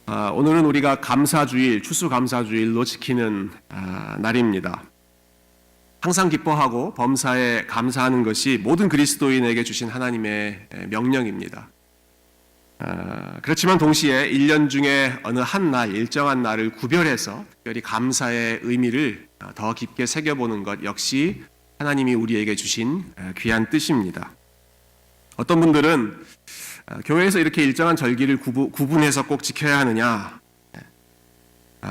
오늘은 우리가 감사주일, 추수감사주일로 지키는 날입니다. 항상 기뻐하고 범사에 감사하는 것이 모든 그리스도인에게 주신 하나님의 명령입니다. 그렇지만 동시에 1년 중에 어느 한 날, 일정한 날을 구별해서 특별히 감사의 의미를 더 깊게 새겨보는 것 역시 하나님이 우리에게 주신 귀한 뜻입니다. 어떤 분들은 교회에서 이렇게 일정한 절기를 구분해서 꼭 지켜야 하느냐,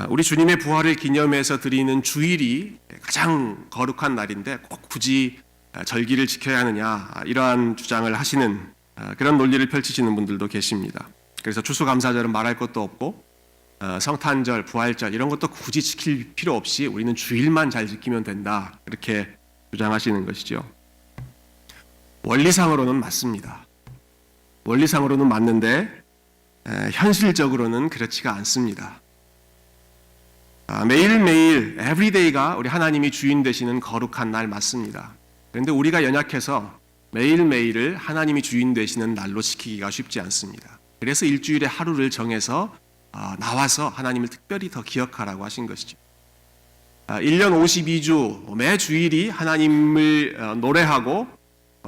우리 주님의 부활을 기념해서 드리는 주일이 가장 거룩한 날인데 꼭 굳이 절기를 지켜야 하느냐, 이러한 주장을 하시는 그런 논리를 펼치시는 분들도 계십니다. 그래서 추수감사절은 말할 것도 없고 성탄절, 부활절 이런 것도 굳이 지킬 필요 없이 우리는 주일만 잘 지키면 된다, 이렇게 주장하시는 것이죠. 원리상으로는 맞습니다. 원리상으로는 맞는데 현실적으로는 그렇지가 않습니다. 매일매일 everyday가 우리 하나님이 주인 되시는 거룩한 날 맞습니다. 그런데 우리가 연약해서 매일매일을 하나님이 주인 되시는 날로 지키기가 쉽지 않습니다. 그래서 일주일에 하루를 정해서 나와서 하나님을 특별히 더 기억하라고 하신 것이죠. 1년 52주 매 주일이 하나님을 노래하고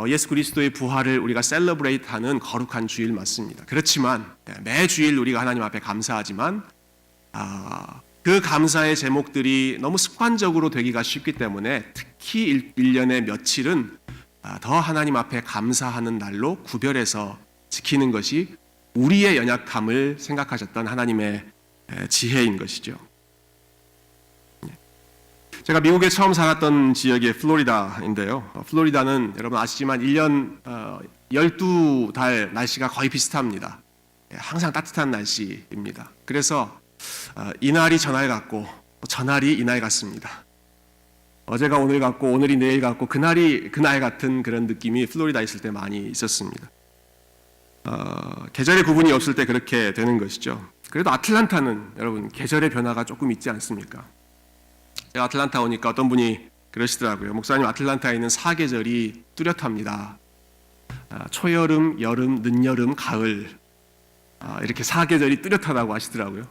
예수 그리스도의 부활을 우리가 셀러브레이트하는 거룩한 주일 맞습니다. 그렇지만 매 주일 우리가 하나님 앞에 감사하지만 그 감사의 제목들이 너무 습관적으로 되기가 쉽기 때문에 특히 1년의 며칠은 더 하나님 앞에 감사하는 날로 구별해서 지키는 것이 우리의 연약함을 생각하셨던 하나님의 지혜인 것이죠. 제가 미국에 처음 살았던 지역이 플로리다인데요. 플로리다는 여러분 아시지만 1년 12달 날씨가 거의 비슷합니다. 항상 따뜻한 날씨입니다. 그래서 이날이 전날 같고 전날이 이날 같습니다. 어제가 오늘 같고 오늘이 내일 같고 그날이 그날 같은 그런 느낌이 플로리다에 있을 때 많이 있었습니다. 계절의 구분이 없을 때 그렇게 되는 것이죠. 그래도 아틀란타는 여러분 계절의 변화가 조금 있지 않습니까? 제가 아틀란타 오니까 어떤 분이 그러시더라고요. 목사님, 아틀란타에 있는 사계절이 뚜렷합니다. 초여름, 여름, 늦여름, 가을, 이렇게 사계절이 뚜렷하다고 하시더라고요.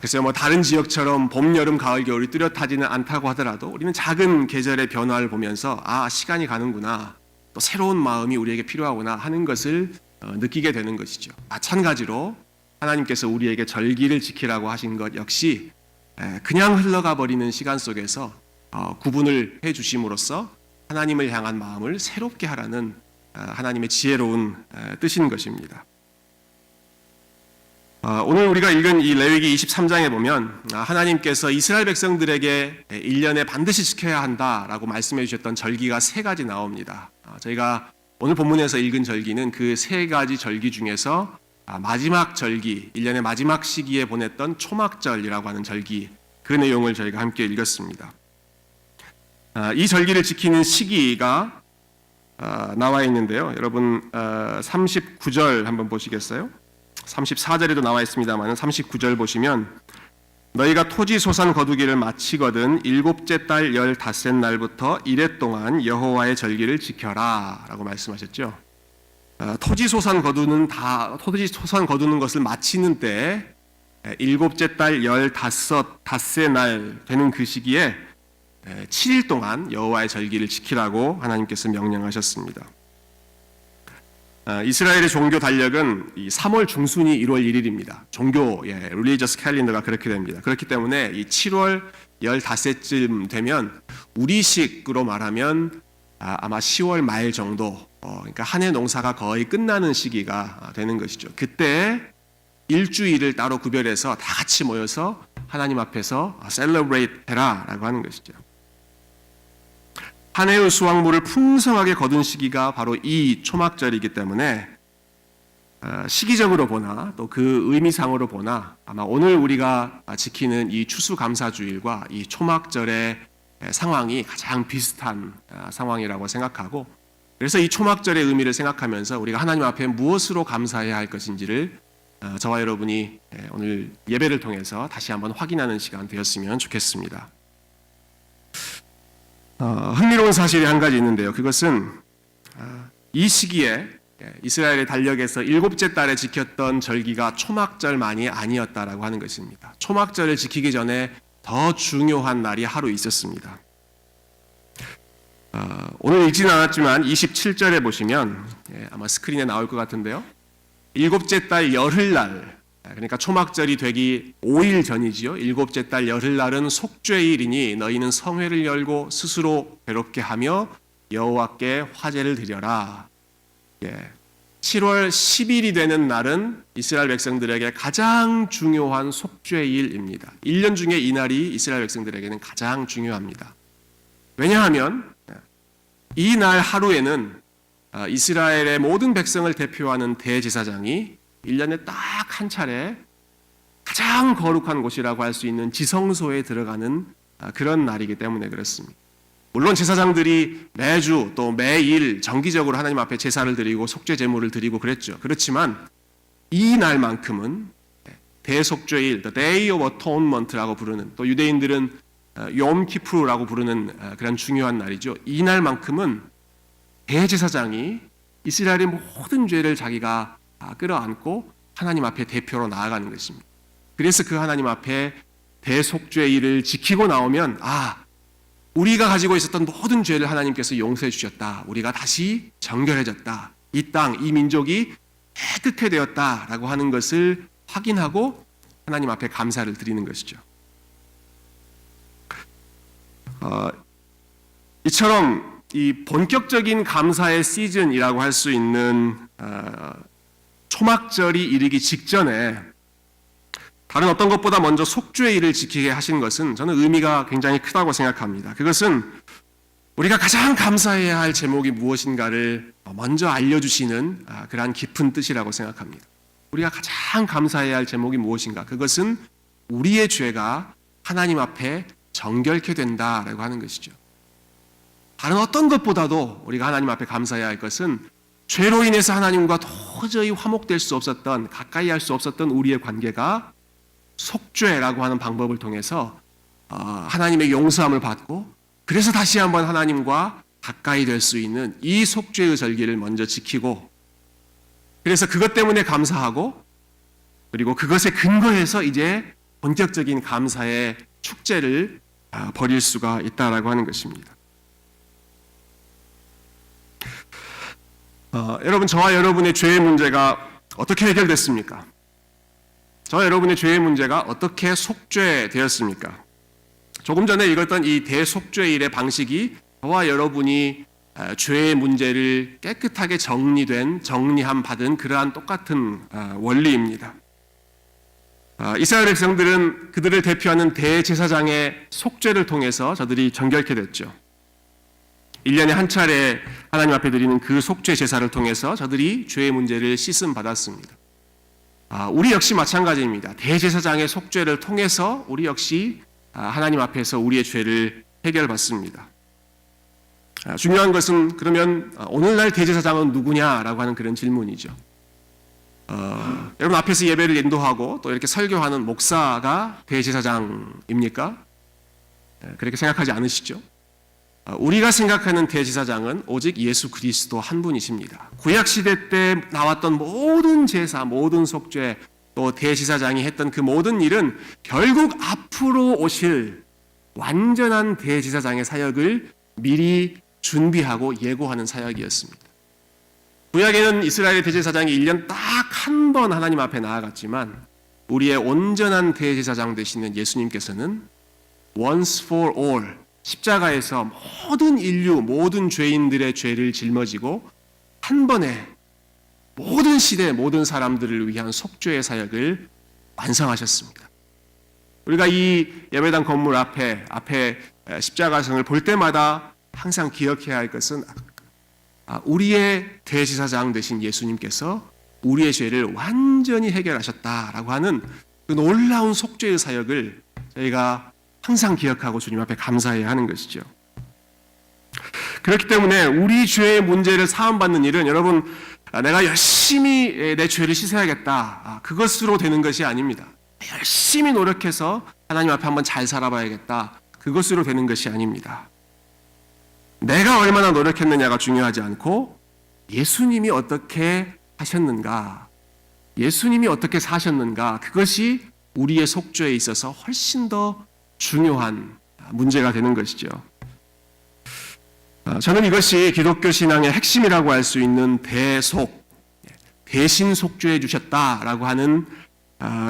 글쎄요, 뭐 다른 지역처럼 봄, 여름, 가을, 겨울이 뚜렷하지는 않다고 하더라도 우리는 작은 계절의 변화를 보면서 시간이 가는구나, 또 새로운 마음이 우리에게 필요하구나 하는 것을 느끼게 되는 것이죠. 마찬가지로 하나님께서 우리에게 절기를 지키라고 하신 것 역시 그냥 흘러가 버리는 시간 속에서 구분을 해 주심으로써 하나님을 향한 마음을 새롭게 하라는 하나님의 지혜로운 뜻인 것입니다. 오늘 우리가 읽은 이 레위기 23장에 보면 하나님께서 이스라엘 백성들에게 1년에 반드시 지켜야 한다라고 말씀해 주셨던 절기가 3가지 나옵니다. 저희가 오늘 본문에서 읽은 절기는 그 3가지 절기 중에서 마지막 절기, 1년의 마지막 시기에 보냈던 초막절이라고 하는 절기, 그 내용을 저희가 함께 읽었습니다. 이 절기를 지키는 시기가 나와 있는데요. 여러분 39절 한번 보시겠어요? 34절에도 나와 있습니다만 39절 보시면 너희가 토지 소산 거두기를 마치거든 7째 달 15째 날부터 이래 동안 여호와의 절기를 지켜라 라고 말씀하셨죠. 토지 소산 거두는 것을 마치는 때 7째 달 15째 날 되는 그 시기에 7일 동안 여호와의 절기를 지키라고 하나님께서 명령하셨습니다. 이스라엘의 종교 달력은 3월 중순이 1월 1일입니다. 종교, religious calendar가 그렇게 됩니다. 그렇기 때문에 이 7월 15쯤 되면 우리식으로 말하면 아마 10월 말 정도, 그러니까 한 해 농사가 거의 끝나는 시기가 되는 것이죠. 그때 일주일을 따로 구별해서 다 같이 모여서 하나님 앞에서 celebrate 해라라고 하는 것이죠. 한 해의 수확물을 풍성하게 거둔 시기가 바로 이 초막절이기 때문에 시기적으로 보나 또 그 의미상으로 보나 아마 오늘 우리가 지키는 이 추수감사주일과 이 초막절의 상황이 가장 비슷한 상황이라고 생각하고, 그래서 이 초막절의 의미를 생각하면서 우리가 하나님 앞에 무엇으로 감사해야 할 것인지를 저와 여러분이 오늘 예배를 통해서 다시 한번 확인하는 시간 되었으면 좋겠습니다. 흥미로운 사실이 한 가지 있는데요. 그것은 이 시기에 이스라엘의 달력에서 7째 달에 지켰던 절기가 초막절만이 아니었다라고 하는 것입니다. 초막절을 지키기 전에 더 중요한 날이 하루 있었습니다. 오늘 읽지는 않았지만 27절에 보시면 아마 스크린에 나올 것 같은데요. 7째 달 열흘날, 그러니까 초막절이 되기 5일 전이지요. 7째 달 열흘날은 속죄일이니 너희는 성회를 열고 스스로 괴롭게 하며 여호와께 화제를 드려라. 7월 10일이 되는 날은 이스라엘 백성들에게 가장 중요한 속죄일입니다. 1년 중에 이 날이 이스라엘 백성들에게는 가장 중요합니다. 왜냐하면 이 날 하루에는 이스라엘의 모든 백성을 대표하는 대제사장이 1년에 딱 한 차례 가장 거룩한 곳이라고 할 수 있는 지성소에 들어가는 그런 날이기 때문에 그렇습니다. 물론 제사장들이 매주 또 매일 정기적으로 하나님 앞에 제사를 드리고 속죄 제물을 드리고 그랬죠. 그렇지만 이 날만큼은 대속죄일, The Day of Atonement라고 부르는, 또 유대인들은 욤 키프루라고 부르는 그런 중요한 날이죠. 이 날만큼은 대제사장이 이스라엘의 모든 죄를 자기가 끌어안고 하나님 앞에 대표로 나아가는 것입니다. 그래서 그 하나님 앞에 대속죄일을 지키고 나오면 우리가 가지고 있었던 모든 죄를 하나님께서 용서해 주셨다. 우리가 다시 정결해졌다. 이 땅, 이 민족이 깨끗해 되었다라고 하는 것을 확인하고 하나님 앞에 감사를 드리는 것이죠. 이처럼 이 본격적인 감사의 시즌이라고 할 수 있는 초막절이 이르기 직전에 다른 어떤 것보다 먼저 속죄일을 지키게 하신 것은 저는 의미가 굉장히 크다고 생각합니다. 그것은 우리가 가장 감사해야 할 제목이 무엇인가를 먼저 알려주시는 그러한 깊은 뜻이라고 생각합니다. 우리가 가장 감사해야 할 제목이 무엇인가? 그것은 우리의 죄가 하나님 앞에 정결케 된다라고 하는 것이죠. 다른 어떤 것보다도 우리가 하나님 앞에 감사해야 할 것은 죄로 인해서 하나님과 도저히 화목될 수 없었던, 가까이 할 수 없었던 우리의 관계가 속죄라고 하는 방법을 통해서 하나님의 용서함을 받고, 그래서 다시 한번 하나님과 가까이 될 수 있는 이 속죄의 절기를 먼저 지키고, 그래서 그것 때문에 감사하고, 그리고 그것에 근거해서 이제 본격적인 감사의 축제를 벌일 수가 있다라고 하는 것입니다. 여러분, 저와 여러분의 죄의 문제가 어떻게 해결됐습니까? 저와 여러분의 죄의 문제가 어떻게 속죄되었습니까? 조금 전에 읽었던 이 대속죄일의 방식이 저와 여러분이 죄의 문제를 깨끗하게 정리함 받은 그러한 똑같은 원리입니다. 이스라엘 백성들은 그들을 대표하는 대제사장의 속죄를 통해서 저들이 정결케 됐죠. 1년에 한 차례 하나님 앞에 드리는 그 속죄 제사를 통해서 저들이 죄의 문제를 씻음 받았습니다. 우리 역시 마찬가지입니다. 대제사장의 속죄를 통해서 우리 역시 하나님 앞에서 우리의 죄를 해결받습니다. 중요한 것은 그러면 오늘날 대제사장은 누구냐라고 하는 그런 질문이죠. 여러분, 앞에서 예배를 인도하고 또 이렇게 설교하는 목사가 대제사장입니까? 그렇게 생각하지 않으시죠? 우리가 생각하는 대제사장은 오직 예수 그리스도 한 분이십니다. 구약시대 때 나왔던 모든 제사, 모든 속죄, 또 대제사장이 했던 그 모든 일은 결국 앞으로 오실 완전한 대제사장의 사역을 미리 준비하고 예고하는 사역이었습니다. 구약에는 이스라엘의 대제사장이 1년 딱 한 번 하나님 앞에 나아갔지만 우리의 온전한 대제사장 되시는 예수님께서는 once for all, 십자가에서 모든 인류, 모든 죄인들의 죄를 짊어지고 한 번에 모든 시대, 모든 사람들을 위한 속죄의 사역을 완성하셨습니다. 우리가 이 예배당 건물 앞에 십자가성을 볼 때마다 항상 기억해야 할 것은 우리의 대제사장 되신 예수님께서 우리의 죄를 완전히 해결하셨다라고 하는 그 놀라운 속죄의 사역을 저희가 항상 기억하고 주님 앞에 감사해야 하는 것이죠. 그렇기 때문에 우리 죄의 문제를 사함받는 일은 여러분, 내가 열심히 내 죄를 씻어야겠다, 그것으로 되는 것이 아닙니다. 열심히 노력해서 하나님 앞에 한번 잘 살아봐야겠다, 그것으로 되는 것이 아닙니다. 내가 얼마나 노력했느냐가 중요하지 않고 예수님이 어떻게 하셨는가, 예수님이 어떻게 사셨는가, 그것이 우리의 속죄에 있어서 훨씬 더 중요한 문제가 되는 것이죠. 저는 이것이 기독교 신앙의 핵심이라고 할 수 있는 대속, 대신 속죄해 주셨다라고 하는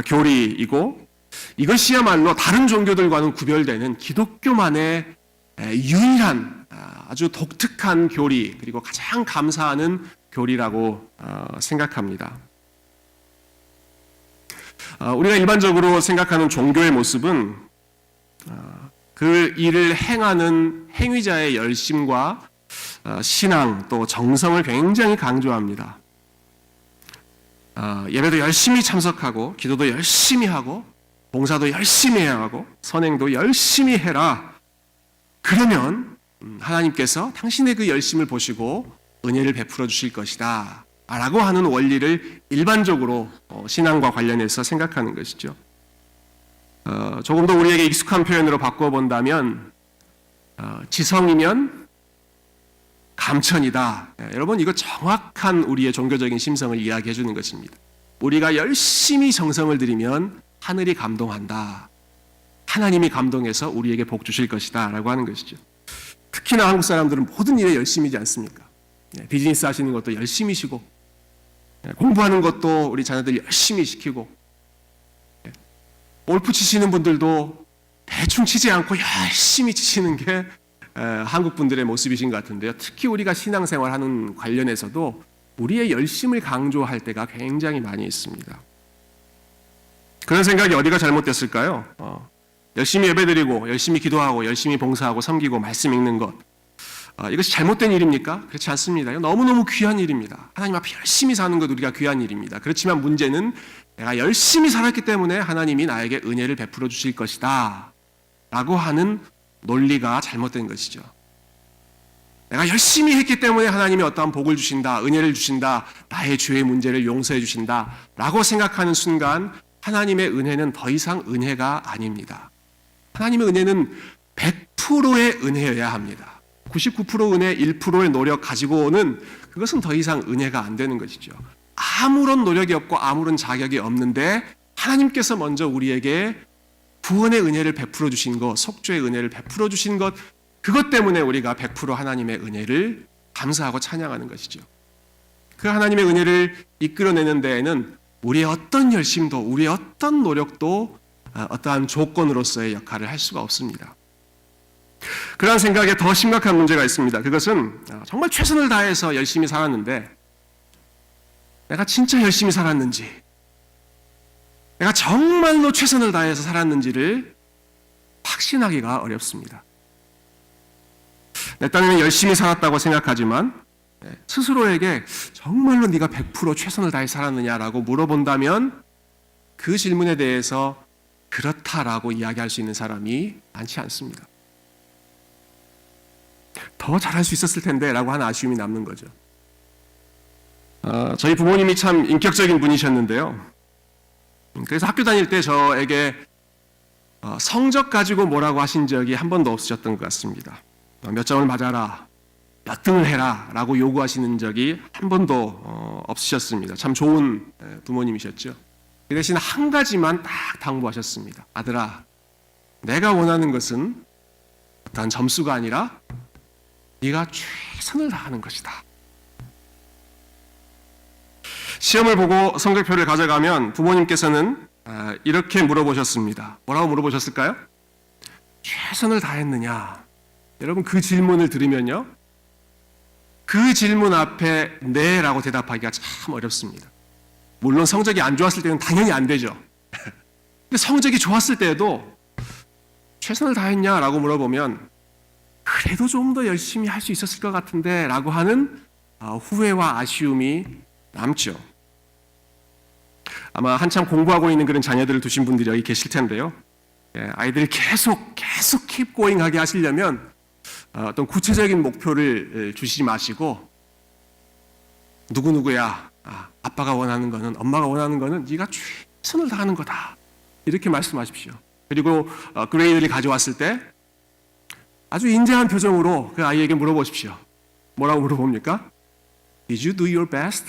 교리이고, 이것이야말로 다른 종교들과는 구별되는 기독교만의 유일한 아주 독특한 교리, 그리고 가장 감사하는 교리라고 생각합니다. 우리가 일반적으로 생각하는 종교의 모습은 그 일을 행하는 행위자의 열심과 신앙 또 정성을 굉장히 강조합니다. 예배도 열심히 참석하고, 기도도 열심히 하고, 봉사도 열심히 해야 하고, 선행도 열심히 해라. 그러면 하나님께서 당신의 그 열심을 보시고 은혜를 베풀어 주실 것이다 라고 하는 원리를 일반적으로 신앙과 관련해서 생각하는 것이죠. 조금 더 우리에게 익숙한 표현으로 바꿔본다면 지성이면 감천이다. 여러분, 이거 정확한 우리의 종교적인 심성을 이야기해 주는 것입니다. 우리가 열심히 정성을 들이면 하늘이 감동한다. 하나님이 감동해서 우리에게 복 주실 것이다 라고 하는 것이죠. 특히나 한국 사람들은 모든 일에 열심이지 않습니까? 비즈니스 하시는 것도 열심히시고, 공부하는 것도 우리 자녀들 열심히 시키고, 골프 치시는 분들도 대충 치지 않고 열심히 치시는 게 한국 분들의 모습이신 것 같은데요. 특히 우리가 신앙생활하는 관련해서도 우리의 열심을 강조할 때가 굉장히 많이 있습니다. 그런 생각이 어디가 잘못됐을까요? 열심히 예배드리고, 열심히 기도하고, 열심히 봉사하고, 섬기고, 말씀 읽는 것, 이것이 잘못된 일입니까? 그렇지 않습니다. 너무너무 귀한 일입니다. 하나님 앞에 열심히 사는 것 우리가 귀한 일입니다. 그렇지만 문제는 내가 열심히 살았기 때문에 하나님이 나에게 은혜를 베풀어 주실 것이다 라고 하는 논리가 잘못된 것이죠. 내가 열심히 했기 때문에 하나님이 어떠한 복을 주신다, 은혜를 주신다, 나의 죄의 문제를 용서해 주신다 라고 생각하는 순간 하나님의 은혜는 더 이상 은혜가 아닙니다. 하나님의 은혜는 100%의 은혜여야 합니다. 99% 은혜, 1%의 노력 가지고는 그것은 더 이상 은혜가 안 되는 것이죠. 아무런 노력이 없고 아무런 자격이 없는데 하나님께서 먼저 우리에게 구원의 은혜를 베풀어 주신 것, 속죄의 은혜를 베풀어 주신 것, 그것 때문에 우리가 100% 하나님의 은혜를 감사하고 찬양하는 것이죠. 그 하나님의 은혜를 이끌어내는 데에는 우리의 어떤 열심도, 우리의 어떤 노력도 어떠한 조건으로서의 역할을 할 수가 없습니다. 그러한 생각에 더 심각한 문제가 있습니다. 그것은 정말 최선을 다해서 열심히 살았는데 내가 진짜 열심히 살았는지, 내가 정말로 최선을 다해서 살았는지를 확신하기가 어렵습니다. 내 딴에는 열심히 살았다고 생각하지만 스스로에게 정말로 네가 100% 최선을 다해 살았느냐라고 물어본다면 그 질문에 대해서 그렇다라고 이야기할 수 있는 사람이 많지 않습니다. 더 잘할 수 있었을 텐데 라고 하는 아쉬움이 남는 거죠. 저희 부모님이 참 인격적인 분이셨는데요. 그래서 학교 다닐 때 저에게 성적 가지고 뭐라고 하신 적이 한 번도 없으셨던 것 같습니다. 몇 점을 맞아라, 몇 등을 해라 라고 요구하시는 적이 한 번도 없으셨습니다. 참 좋은 부모님이셨죠. 그 대신 한 가지만 딱 당부하셨습니다. 아들아, 내가 원하는 것은 어떤 점수가 아니라 네가 최선을 다하는 것이다. 시험을 보고 성적표를 가져가면 부모님께서는 이렇게 물어보셨습니다. 뭐라고 물어보셨을까요? 최선을 다했느냐? 여러분, 그 질문을 들으면요, 그 질문 앞에 네라고 대답하기가 참 어렵습니다. 물론 성적이 안 좋았을 때는 당연히 안 되죠. 근데 성적이 좋았을 때도 최선을 다했냐라고 물어보면 그래도 좀 더 열심히 할 수 있었을 것 같은데 라고 하는 후회와 아쉬움이 남죠. 아마 한참 공부하고 있는 그런 자녀들을 두신 분들이 여기 계실 텐데요. 아이들을 계속 keep going 하게 하시려면 어떤 구체적인 목표를 주시지 마시고 누구누구야, 아빠가 원하는 거는, 엄마가 원하는 거는 네가 최선을 다하는 거다 이렇게 말씀하십시오. 그리고 그레이드를 가져왔을 때 아주 인자한 표정으로 그 아이에게 물어보십시오. 뭐라고 물어봅니까? Did you do your best?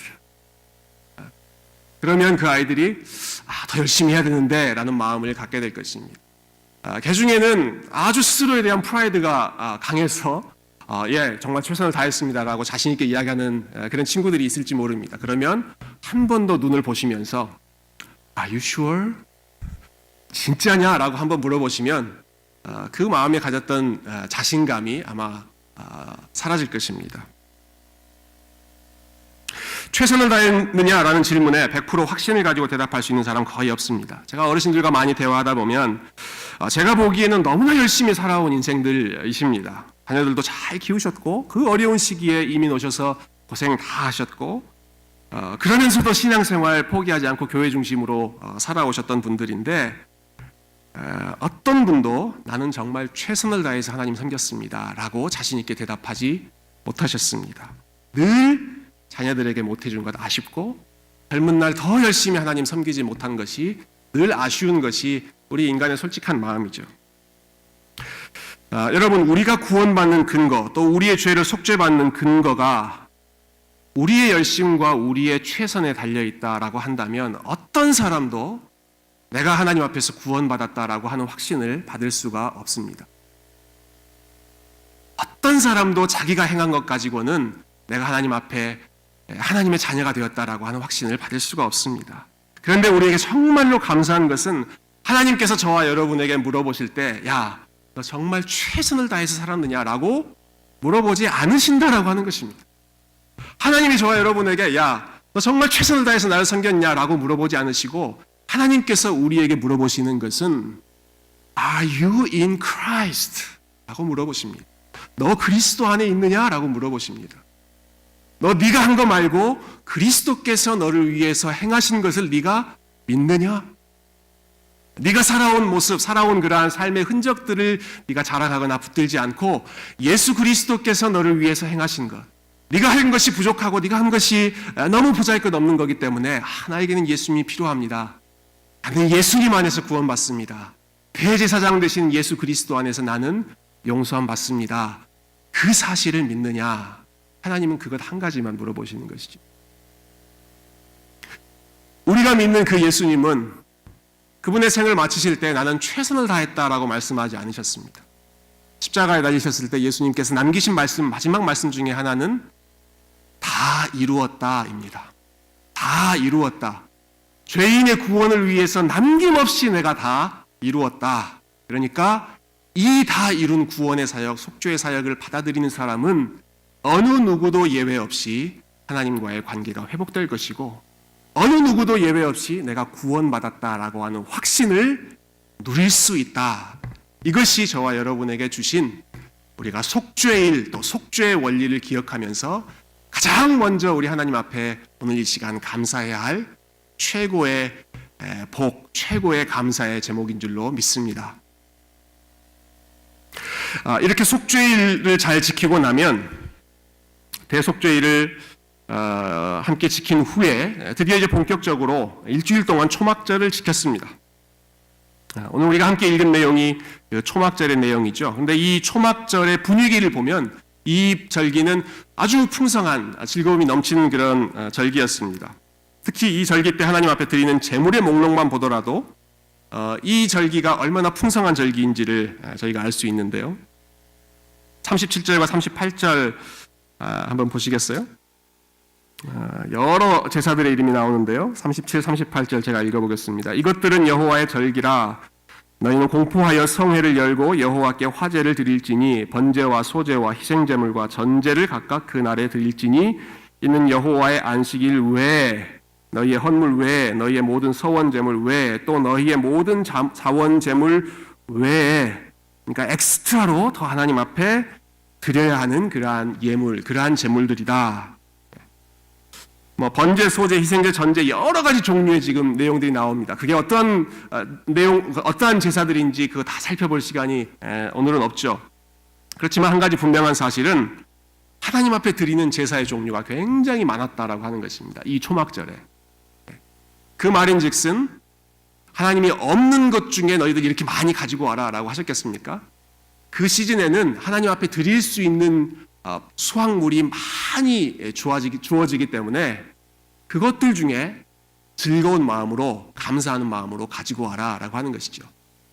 그러면 그 아이들이 더 열심히 해야 되는데 라는 마음을 갖게 될 것입니다. 개 중에는 아주 스스로에 대한 프라이드가 강해서 정말 최선을 다했습니다라고 자신 있게 이야기하는 그런 친구들이 있을지 모릅니다. 그러면 한 번 더 눈을 보시면서 Are you sure? 진짜냐? 라고 한번 물어보시면 그 마음에 가졌던 자신감이 아마 사라질 것입니다. 최선을 다했느냐라는 질문에 100% 확신을 가지고 대답할 수 있는 사람 거의 없습니다. 제가 어르신들과 많이 대화하다 보면 제가 보기에는 너무나 열심히 살아온 인생들이십니다. 자녀들도 잘 키우셨고 그 어려운 시기에 이민 오셔서 고생 다 하셨고 그러면서도 신앙생활 포기하지 않고 교회 중심으로 살아오셨던 분들인데 어떤 분도 나는 정말 최선을 다해서 하나님 섬겼습니다 라고 자신 있게 대답하지 못하셨습니다. 늘 자녀들에게 못해준 것 아쉽고 젊은 날 더 열심히 하나님 섬기지 못한 것이 늘 아쉬운 것이 우리 인간의 솔직한 마음이죠. 여러분, 우리가 구원받는 근거 또 우리의 죄를 속죄받는 근거가 우리의 열심과 우리의 최선에 달려있다라고 한다면 어떤 사람도 내가 하나님 앞에서 구원받았다라고 하는 확신을 받을 수가 없습니다. 어떤 사람도 자기가 행한 것 가지고는 내가 하나님 앞에 하나님의 자녀가 되었다라고 하는 확신을 받을 수가 없습니다. 그런데 우리에게 정말로 감사한 것은 하나님께서 저와 여러분에게 물어보실 때 야, 너 정말 최선을 다해서 살았느냐라고 물어보지 않으신다라고 하는 것입니다. 하나님이 저와 여러분에게 야, 너 정말 최선을 다해서 나를 섬겼냐라고 물어보지 않으시고 하나님께서 우리에게 물어보시는 것은 Are you in Christ? 라고 물어보십니다. 너 그리스도 안에 있느냐라고 물어보십니다. 너 네가 한 거 말고 그리스도께서 너를 위해서 행하신 것을 네가 믿느냐? 네가 살아온 모습, 살아온 그러한 삶의 흔적들을 네가 자랑하거나 붙들지 않고 예수 그리스도께서 너를 위해서 행하신 것, 네가 한 것이 부족하고 네가 한 것이 너무 보잘것없는 거기 때문에 나에게는 예수님이 필요합니다. 나는 예수님 안에서 구원받습니다. 대제사장 되신 예수 그리스도 안에서 나는 용서함 받습니다. 그 사실을 믿느냐? 하나님은 그것 한 가지만 물어보시는 것이죠. 우리가 믿는 그 예수님은 그분의 생을 마치실 때 나는 최선을 다했다라고 말씀하지 않으셨습니다. 십자가에 달리셨을 때 예수님께서 남기신 말씀, 마지막 말씀 중에 하나는 다 이루었다입니다. 다 이루었다. 죄인의 구원을 위해서 남김없이 내가 다 이루었다. 그러니까 이 다 이룬 구원의 사역, 속죄의 사역을 받아들이는 사람은 어느 누구도 예외 없이 하나님과의 관계가 회복될 것이고 어느 누구도 예외 없이 내가 구원받았다라고 하는 확신을 누릴 수 있다. 이것이 저와 여러분에게 주신 우리가 속죄일 또 속죄의 원리를 기억하면서 가장 먼저 우리 하나님 앞에 오늘 이 시간 감사해야 할 최고의 복, 최고의 감사의 제목인 줄로 믿습니다. 이렇게 속죄일을 잘 지키고 나면 대속죄일을 함께 지킨 후에 드디어 이제 본격적으로 일주일 동안 초막절을 지켰습니다. 오늘 우리가 함께 읽은 내용이 초막절의 내용이죠. 그런데 이 초막절의 분위기를 보면 이 절기는 아주 풍성한 즐거움이 넘치는 그런 절기였습니다. 특히 이 절기 때 하나님 앞에 드리는 제물의 목록만 보더라도 이 절기가 얼마나 풍성한 절기인지를 저희가 알 수 있는데요. 37절과 38절 한번 보시겠어요? 여러 제사들의 이름이 나오는데요. 37, 38절 제가 읽어보겠습니다. 이것들은 여호와의 절기라. 너희는 공포하여 성회를 열고 여호와께 화제를 드릴지니 번제와 소제와 희생제물과 전제를 각각 그 날에 드릴지니 이는 여호와의 안식일 외에 너희의 헌물 외에 너희의 모든 서원제물 외에 또 너희의 모든 자원제물 외에, 그러니까 엑스트라로 더 하나님 앞에 드려야 하는 그러한 예물, 그러한 제물들이다. 번제, 소제, 희생제, 전제 여러 가지 종류의 지금 내용들이 나옵니다. 그게 어떠한 어떠한 제사들인지 그거 다 살펴볼 시간이 오늘은 없죠. 그렇지만 한 가지 분명한 사실은 하나님 앞에 드리는 제사의 종류가 굉장히 많았다라고 하는 것입니다. 이 초막절에. 그 말인즉슨 하나님이 없는 것 중에 너희들 이렇게 많이 가지고 와라라고 하셨겠습니까? 그 시즌에는 하나님 앞에 드릴 수 있는 수확물이 많이 주어지기 때문에 그것들 중에 즐거운 마음으로 감사하는 마음으로 가지고 와라라고 하는 것이죠.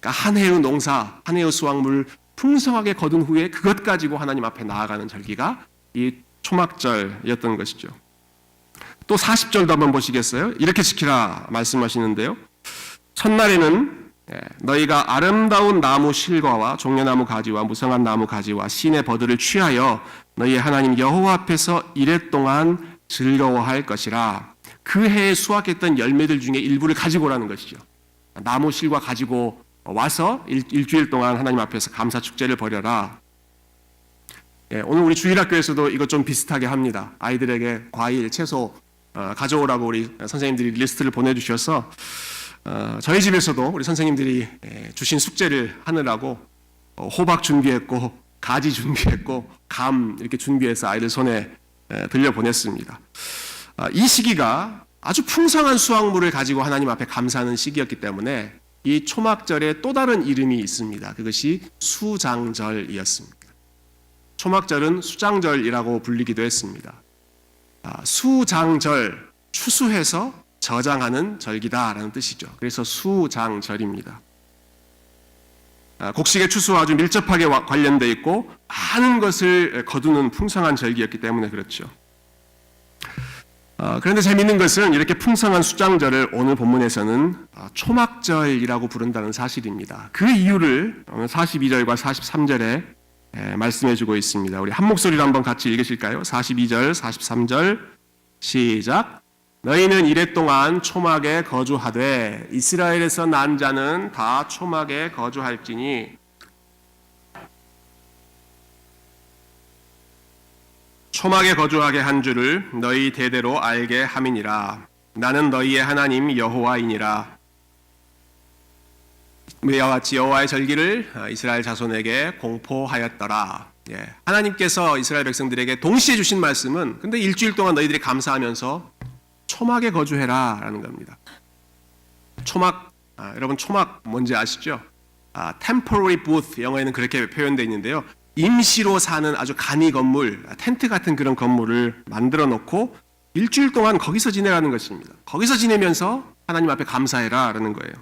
그러니까 한 해의 농사, 한 해의 수확물을 풍성하게 거둔 후에 그것 가지고 하나님 앞에 나아가는 절기가 이 초막절이었던 것이죠. 또 40절도 한번 보시겠어요? 이렇게 지키라 말씀하시는데요. 첫날에는 너희가 아름다운 나무 실과와 종려나무 가지와 무성한 나무 가지와 신의 버들을 취하여 너희 하나님 여호와 앞에서 이래 동안 즐거워할 것이라. 그 해에 수확했던 열매들 중에 일부를 가지고 오라는 것이죠. 나무 실과 가지고 와서 일주일 동안 하나님 앞에서 감사 축제를 벌여라. 오늘 우리 주일학교에서도 이것 좀 비슷하게 합니다. 아이들에게 과일, 채소 가져오라고 우리 선생님들이 리스트를 보내주셔서 저희 집에서도 우리 선생님들이 주신 숙제를 하느라고 호박 준비했고 가지 준비했고 감 이렇게 준비해서 아이들 손에 들려보냈습니다. 이 시기가 아주 풍성한 수확물을 가지고 하나님 앞에 감사하는 시기였기 때문에 이 초막절에 또 다른 이름이 있습니다. 그것이 수장절이었습니다. 초막절은 수장절이라고 불리기도 했습니다. 수장절, 추수해서 저장하는 절기다라는 뜻이죠. 그래서 수장절입니다. 곡식의 추수와 아주 밀접하게 관련되어 있고 많은 것을 거두는 풍성한 절기였기 때문에 그렇죠. 그런데 재미있는 것은 이렇게 풍성한 수장절을 오늘 본문에서는 초막절이라고 부른다는 사실입니다. 그 이유를 오늘 42절과 43절에 말씀해주고 있습니다. 우리 한 목소리로 한번 같이 읽으실까요? 42절, 43절 시작. 너희는 이랫동안 초막에 거주하되 이스라엘에서 난 자는 다 초막에 거주할지니 초막에 거주하게 한 줄을 너희 대대로 알게 함이니라. 나는 너희의 하나님 여호와이니라. 이와 같이 여호와의 절기를 이스라엘 자손에게 공포하였더라. 하나님께서 이스라엘 백성들에게 동시에 주신 말씀은 근데 일주일 동안 너희들이 감사하면서 초막에 거주해라 라는 겁니다. 초막, 여러분 초막 뭔지 아시죠? temporary booth, 영어에는 그렇게 표현되어 있는데요. 임시로 사는 아주 간이 건물, 텐트 같은 그런 건물을 만들어 놓고 일주일 동안 거기서 지내라는 것입니다. 거기서 지내면서 하나님 앞에 감사해라 라는 거예요.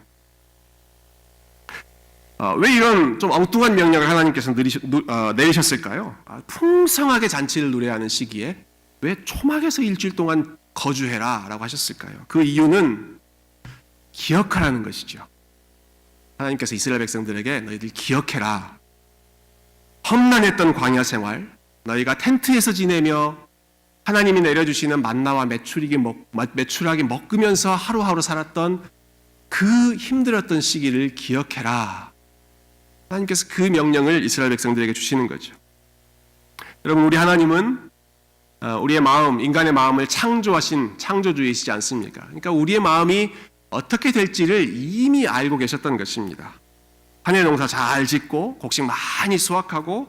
왜 이런 좀 엉뚱한 명령을 하나님께서 내리셨을까요? 풍성하게 잔치를 누려하는 시기에 왜 초막에서 일주일 동안 거주해라 라고 하셨을까요? 그 이유는 기억하라는 것이죠. 하나님께서 이스라엘 백성들에게 너희들 기억해라. 험난했던 광야 생활, 너희가 텐트에서 지내며 하나님이 내려주시는 만나와 메추라기 먹으면서 하루하루 살았던 그 힘들었던 시기를 기억해라. 하나님께서 그 명령을 이스라엘 백성들에게 주시는 거죠. 여러분, 우리 하나님은 우리의 마음, 인간의 마음을 창조하신 창조주이시지 않습니까? 그러니까 우리의 마음이 어떻게 될지를 이미 알고 계셨던 것입니다. 한 해 농사 잘 짓고 곡식 많이 수확하고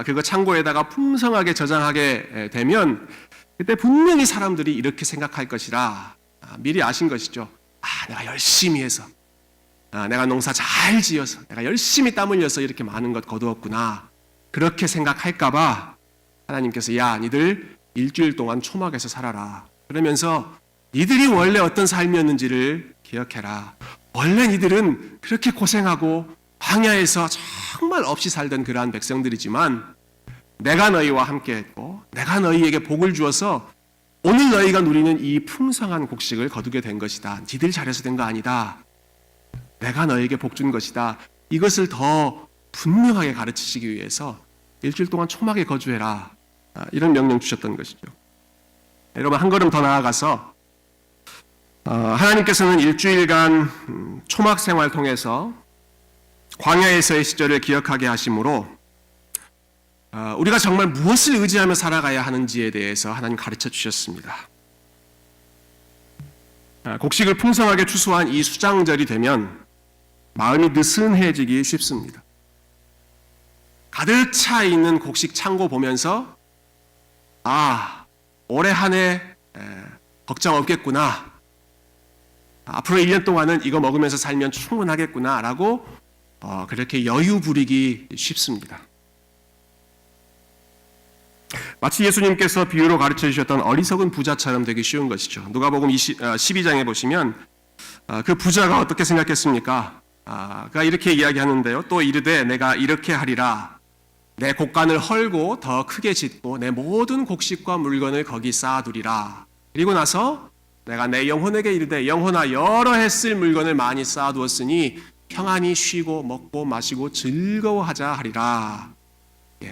그거 창고에다가 풍성하게 저장하게 되면 그때 분명히 사람들이 이렇게 생각할 것이라 미리 아신 것이죠. 내가 열심히 해서 내가 농사 잘 지어서 내가 열심히 땀 흘려서 이렇게 많은 것 거두었구나. 그렇게 생각할까 봐 하나님께서 야 니들 일주일 동안 초막에서 살아라. 그러면서 니들이 원래 어떤 삶이었는지를 기억해라. 원래 니들은 그렇게 고생하고 광야에서 정말 없이 살던 그러한 백성들이지만 내가 너희와 함께 했고 내가 너희에게 복을 주어서 오늘 너희가 누리는 이 풍성한 곡식을 거두게 된 것이다. 니들 잘해서 된 거 아니다. 내가 너희에게 복 준 것이다. 이것을 더 분명하게 가르치시기 위해서 일주일 동안 초막에 거주해라. 이런 명령 주셨던 것이죠. 여러분 한 걸음 더 나아가서 하나님께서는 일주일간 초막 생활 통해서 광야에서의 시절을 기억하게 하심으로 우리가 정말 무엇을 의지하며 살아가야 하는지에 대해서 하나님 가르쳐 주셨습니다. 곡식을 풍성하게 추수한 이 수장절이 되면 마음이 느슨해지기 쉽습니다. 가득 차 있는 곡식 창고 보면서 올해 한 해 걱정 없겠구나. 앞으로 1년 동안은 이거 먹으면서 살면 충분하겠구나 라고 그렇게 여유 부리기 쉽습니다. 마치 예수님께서 비유로 가르쳐 주셨던 어리석은 부자처럼 되기 쉬운 것이죠. 누가복음 12장에 보시면 그 부자가 어떻게 생각했습니까? 그가 이렇게 이야기하는데요. 또 이르되 내가 이렇게 하리라. 내 곡간을 헐고 더 크게 짓고 내 모든 곡식과 물건을 거기 쌓아두리라. 그리고 나서 내가 내 영혼에게 이르되 영혼아 여러 해 쓸 물건을 많이 쌓아두었으니 평안히 쉬고 먹고 마시고 즐거워하자 하리라.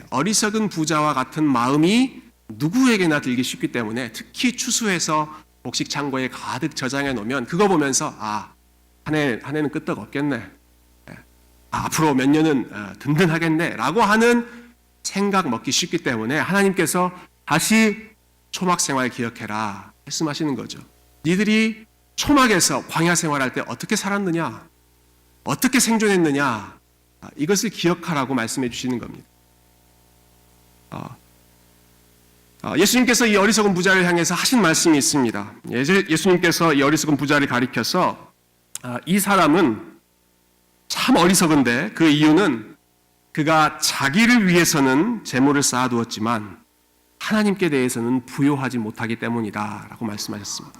어리석은 부자와 같은 마음이 누구에게나 들기 쉽기 때문에 특히 추수해서 곡식 창고에 가득 저장해 놓으면 그거 보면서 한 해는 끄떡 없겠네. 앞으로 몇 년은 든든하겠네 라고 하는 생각 먹기 쉽기 때문에 하나님께서 다시 초막 생활 기억해라 말씀하시는 거죠. 니들이 초막에서 광야 생활할 때 어떻게 살았느냐, 어떻게 생존했느냐, 이것을 기억하라고 말씀해 주시는 겁니다. 예수님께서 이 어리석은 부자를 향해서 하신 말씀이 있습니다. 예수님께서 이 어리석은 부자를 가리켜서 이 사람은 참 어리석은데 그 이유는 그가 자기를 위해서는 재물을 쌓아두었지만 하나님께 대해서는 부요하지 못하기 때문이다 라고 말씀하셨습니다.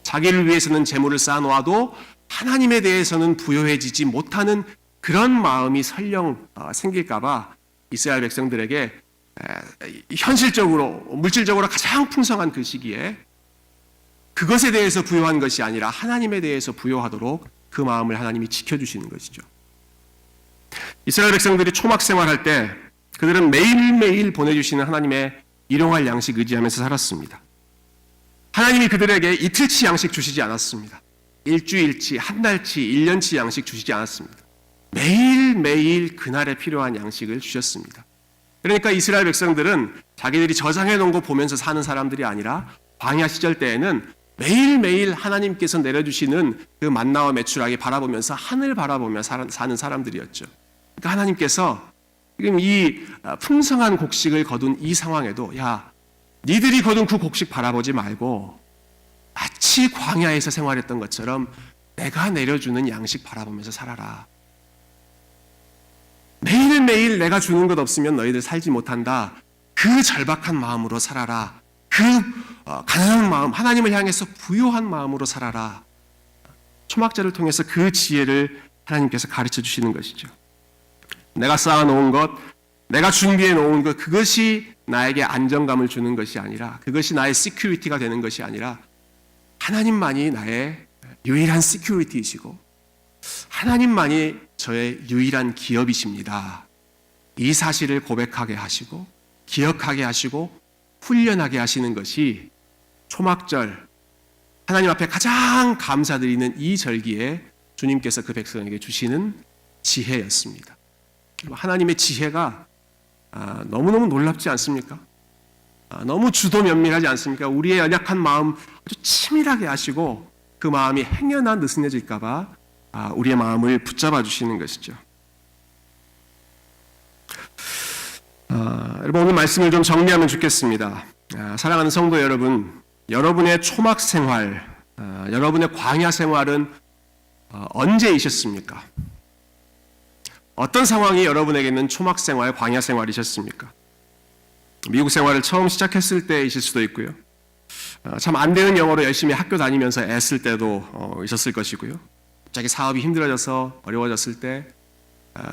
자기를 위해서는 재물을 쌓아놓아도 하나님에 대해서는 부요해지지 못하는 그런 마음이 설령 생길까 봐 이스라엘 백성들에게 현실적으로 물질적으로 가장 풍성한 그 시기에 그것에 대해서 부요한 것이 아니라 하나님에 대해서 부요하도록 그 마음을 하나님이 지켜주시는 것이죠. 이스라엘 백성들이 초막 생활할 때 그들은 매일매일 보내주시는 하나님의 일용할 양식 의지하면서 살았습니다. 하나님이 그들에게 이틀치 양식 주시지 않았습니다. 일주일치, 한 달치, 1년치 양식 주시지 않았습니다. 매일매일 그날에 필요한 양식을 주셨습니다. 그러니까 이스라엘 백성들은 자기들이 저장해 놓은 거 보면서 사는 사람들이 아니라 광야 시절 때에는 매일매일 하나님께서 내려주시는 그 만나와 메추라기 바라보면서 하늘 바라보며 사는 사람들이었죠. 그러니까 하나님께서 지금 이 풍성한 곡식을 거둔 이 상황에도 니들이 거둔 그 곡식 바라보지 말고 마치 광야에서 생활했던 것처럼 내가 내려주는 양식 바라보면서 살아라. 매일매일 내가 주는 것 없으면 너희들 살지 못한다. 그 절박한 마음으로 살아라. 그 가난한 마음, 하나님을 향해서 부요한 마음으로 살아라. 초막절을 통해서 그 지혜를 하나님께서 가르쳐 주시는 것이죠. 내가 쌓아놓은 것, 내가 준비해 놓은 것, 그것이 나에게 안정감을 주는 것이 아니라, 그것이 나의 시큐리티가 되는 것이 아니라 하나님만이 나의 유일한 시큐리티이시고 하나님만이 저의 유일한 기업이십니다. 이 사실을 고백하게 하시고 기억하게 하시고 훈련하게 하시는 것이 초막절, 하나님 앞에 가장 감사드리는 이 절기에 주님께서 그 백성에게 주시는 지혜였습니다. 하나님의 지혜가 너무너무 놀랍지 않습니까? 너무 주도 면밀하지 않습니까? 우리의 연약한 마음 아주 치밀하게 하시고 그 마음이 행여나 느슨해질까 봐 우리의 마음을 붙잡아 주시는 것이죠. 여러분, 오늘 말씀을 좀 정리하면 좋겠습니다. 사랑하는 성도 여러분, 여러분의 초막 생활, 여러분의 광야 생활은 언제이셨습니까? 어떤 상황이 여러분에게는 초막 생활, 광야 생활이셨습니까? 미국 생활을 처음 시작했을 때이실 수도 있고요. 참 안 되는 영어로 열심히 학교 다니면서 애쓸 때도 있었을 것이고요. 갑자기 사업이 힘들어져서 어려워졌을 때,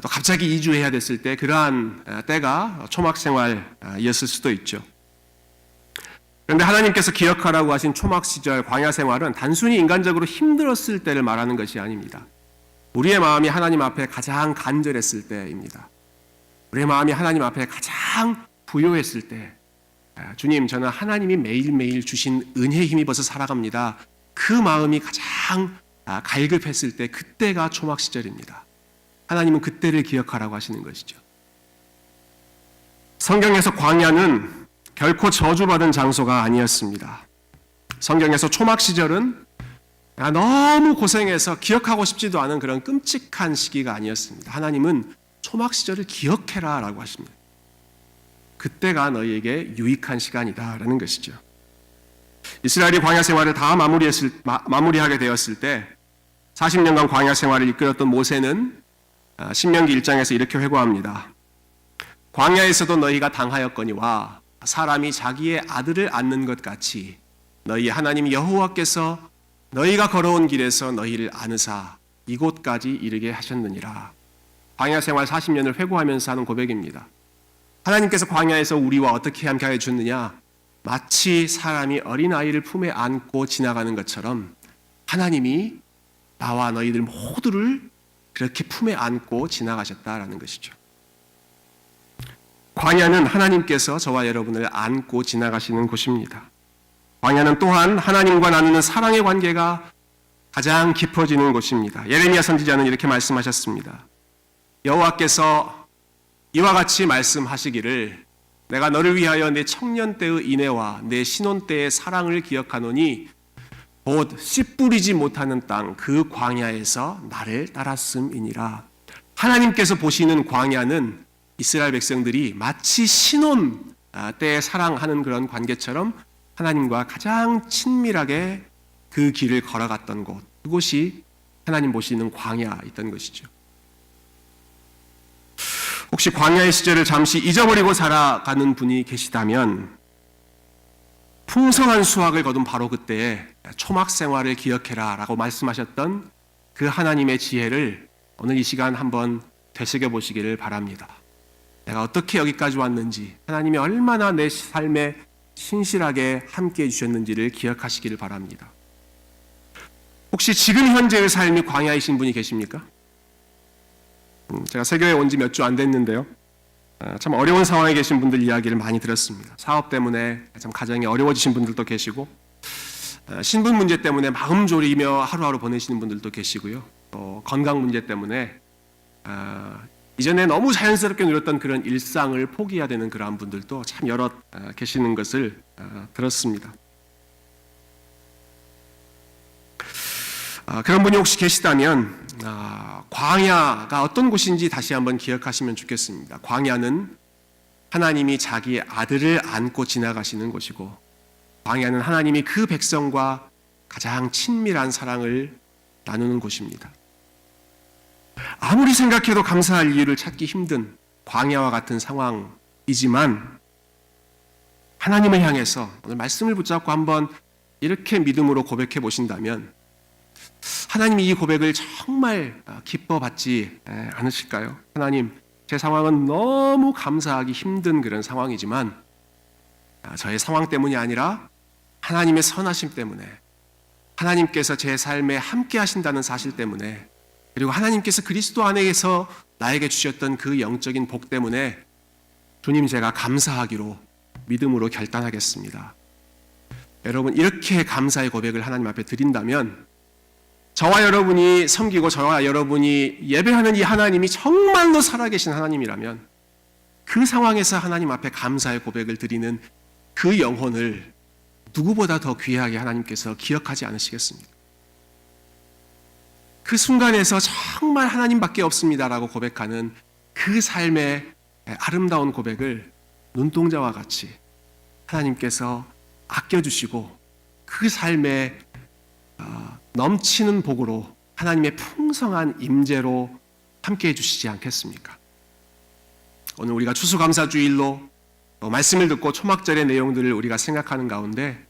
또 갑자기 이주해야 됐을 때, 그러한 때가 초막 생활이었을 수도 있죠. 그런데 하나님께서 기억하라고 하신 초막 시절 광야 생활은 단순히 인간적으로 힘들었을 때를 말하는 것이 아닙니다. 우리의 마음이 하나님 앞에 가장 간절했을 때입니다. 우리의 마음이 하나님 앞에 가장 부요했을 때, 주님, 저는 하나님이 매일매일 주신 은혜에 힘입어서 살아갑니다. 그 마음이 가장 갈급했을 때, 그때가 초막 시절입니다. 하나님은 그때를 기억하라고 하시는 것이죠. 성경에서 광야는 결코 저주받은 장소가 아니었습니다. 성경에서 초막 시절은 너무 고생해서 기억하고 싶지도 않은 그런 끔찍한 시기가 아니었습니다. 하나님은 초막 시절을 기억해라 라고 하십니다. 그때가 너희에게 유익한 시간이다라는 것이죠. 이스라엘이 광야 생활을 다 마무리하게 되었을 때 40년간 광야 생활을 이끌었던 모세는 신명기 1장에서 이렇게 회고합니다. 광야에서도 너희가 당하였거니와 사람이 자기의 아들을 안는 것 같이 너희 하나님 여호와께서 너희가 걸어온 길에서 너희를 안으사 이곳까지 이르게 하셨느니라. 광야 생활 40년을 회고하면서 하는 고백입니다. 하나님께서 광야에서 우리와 어떻게 함께하여 주느냐? 마치 사람이 어린아이를 품에 안고 지나가는 것처럼 하나님이 나와 너희들 모두를 그렇게 품에 안고 지나가셨다라는 것이죠. 광야는 하나님께서 저와 여러분을 안고 지나가시는 곳입니다. 광야는 또한 하나님과 나누는 사랑의 관계가 가장 깊어지는 곳입니다. 예레미야 선지자는 이렇게 말씀하셨습니다. 여호와께서 이와 같이 말씀하시기를 내가 너를 위하여 내 청년 때의 인애와 내 신혼 때의 사랑을 기억하노니 곧 씨 뿌리지 못하는 땅 그 광야에서 나를 따랐음이니라. 하나님께서 보시는 광야는 이스라엘 백성들이 마치 신혼 때에 사랑하는 그런 관계처럼 하나님과 가장 친밀하게 그 길을 걸어갔던 곳, 그곳이 하나님 보시는 광야였던 것이죠. 혹시 광야의 시절을 잠시 잊어버리고 살아가는 분이 계시다면 풍성한 수확을 거둔 바로 그때에 초막 생활을 기억해라 라고 말씀하셨던 그 하나님의 지혜를 오늘 이 시간 한번 되새겨 보시기를 바랍니다. 내가 어떻게 여기까지 왔는지, 하나님이 얼마나 내 삶에 신실하게 함께해 주셨는지를 기억하시기를 바랍니다. 혹시 지금 현재의 삶이 광야이신 분이 계십니까? 제가 세교에 온 지 몇 주 안 됐는데요. 참 어려운 상황에 계신 분들 이야기를 많이 들었습니다. 사업 때문에 참 가정이 어려워지신 분들도 계시고, 신분 문제 때문에 마음 졸이며 하루하루 보내시는 분들도 계시고요. 또 건강 문제 때문에 이전에 너무 자연스럽게 누렸던 그런 일상을 포기해야 되는 그러한 분들도 참 여럿 계시는 것을 들었습니다. 그런 분이 혹시 계시다면 광야가 어떤 곳인지 다시 한번 기억하시면 좋겠습니다. 광야는 하나님이 자기의 아들을 안고 지나가시는 곳이고, 광야는 하나님이 그 백성과 가장 친밀한 사랑을 나누는 곳입니다. 아무리 생각해도 감사할 이유를 찾기 힘든 광야와 같은 상황이지만 하나님을 향해서 오늘 말씀을 붙잡고 한번 이렇게 믿음으로 고백해 보신다면 하나님이 이 고백을 정말 기뻐 받지 않으실까요? 하나님, 제 상황은 너무 감사하기 힘든 그런 상황이지만 저의 상황 때문이 아니라 하나님의 선하심 때문에, 하나님께서 제 삶에 함께 하신다는 사실 때문에, 그리고 하나님께서 그리스도 안에서 나에게 주셨던 그 영적인 복 때문에 주님, 제가 감사하기로 믿음으로 결단하겠습니다. 여러분, 이렇게 감사의 고백을 하나님 앞에 드린다면 저와 여러분이 섬기고 저와 여러분이 예배하는 이 하나님이 정말로 살아계신 하나님이라면 그 상황에서 하나님 앞에 감사의 고백을 드리는 그 영혼을 누구보다 더 귀하게 하나님께서 기억하지 않으시겠습니까? 그 순간에서 정말 하나님밖에 없습니다라고 고백하는 그 삶의 아름다운 고백을 눈동자와 같이 하나님께서 아껴주시고 그 삶의 넘치는 복으로 하나님의 풍성한 임재로 함께해 주시지 않겠습니까? 오늘 우리가 추수감사주일로 말씀을 듣고 초막절의 내용들을 우리가 생각하는 가운데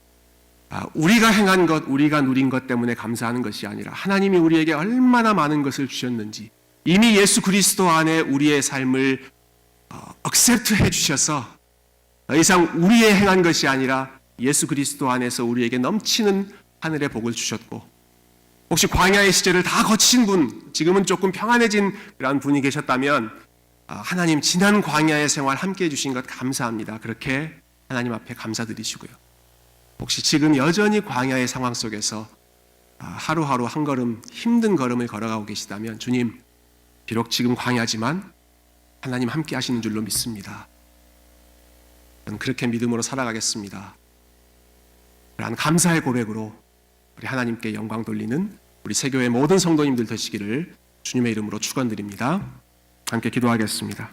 우리가 행한 것, 우리가 누린 것 때문에 감사하는 것이 아니라 하나님이 우리에게 얼마나 많은 것을 주셨는지, 이미 예수 그리스도 안에 우리의 삶을 액셉트해 주셔서 더 이상 우리의 행한 것이 아니라 예수 그리스도 안에서 우리에게 넘치는 하늘의 복을 주셨고, 혹시 광야의 시절을 다 거친 분, 지금은 조금 평안해진 그런 분이 계셨다면 하나님, 지난 광야의 생활 함께해 주신 것 감사합니다. 그렇게 하나님 앞에 감사드리시고요. 혹시 지금 여전히 광야의 상황 속에서 하루하루 한 걸음 힘든 걸음을 걸어가고 계시다면 주님, 비록 지금 광야지만 하나님 함께 하시는 줄로 믿습니다. 저는 그렇게 믿음으로 살아가겠습니다. 그러한 감사의 고백으로 우리 하나님께 영광 돌리는 우리 세교회 모든 성도님들 되시기를 주님의 이름으로 축원드립니다. 함께 기도하겠습니다.